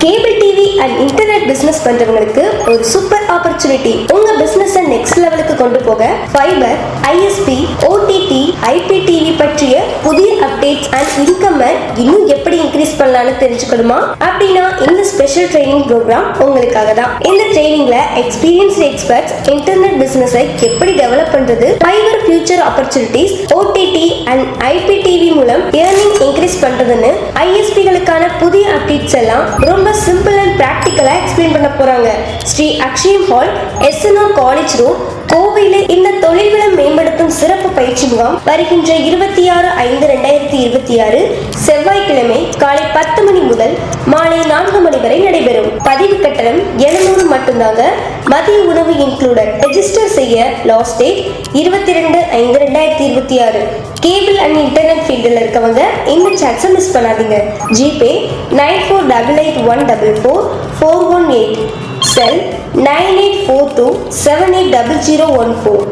Cable TV and internet business பண்றவங்களுக்கு ஒரு super opportunity. உங்க பிசினஸ் நெக்ஸ்ட் லெவலுக்கு கொண்டு போக ஃபைபர், ஐஎஸ்பி, ஓடிடி, ஐபிடிவி பற்றிய புதிய அப்டேட்ஸ் அண்ட் இன்கம் இன்னும் எப்படி இன்க்ரீஸ் பண்ணலாம்னு தெரிஞ்சுக்கணுமா? அப்படின்னா இந்த ஸ்பெஷல் ட்ரைனிங் ப்ரோக்ராம் உங்களுக்காக தான். இந்த ட்ரைனிங்ல எக்ஸ்பீரியன்ஸ்ட் எக்ஸ்பர்ட்ஸ் இன்டர்நெட் பிசினஸை எப்படி டெவலப் பண்றது, fibre future opportunities, OTT and IPTV மூலம் ஏர்னிங் இன்க்ரீஸ் பண்றதுன்னு ஐஎஸ்பிகளுக்கான புதிய அப்டேட்ஸ் எல்லாம் ரொம்ப சிம்பிள் அண்ட் பிராக்டிக்கலா எக்ஸ்பிளைன் பண்ண போறாங்க. Sri Akshayam hall, SNR college road, கோவையில இந்த தொழில்களை மேம்படுத்தும் சிறப்பு பயிற்சி முகாம் வருகின்ற 26/5/2026 செவ்வாய்க்கிழமை காலை 10 மணி முதல் மாலை 4 மணி வரை நடைபெறும். பதிவு கட்டணம் 700 மட்டும்தாங்க. மதிய உணவு இன்க்ளூடட். ரெஜிஸ்டர் செய்ய last date 22/5/2026. Cable and internet ஃபீல்டில் இருக்கவங்க இந்த சான்ஸை மிஸ் பண்ணாதீங்க. ஜிபே 9488144418, செல் 9842780014.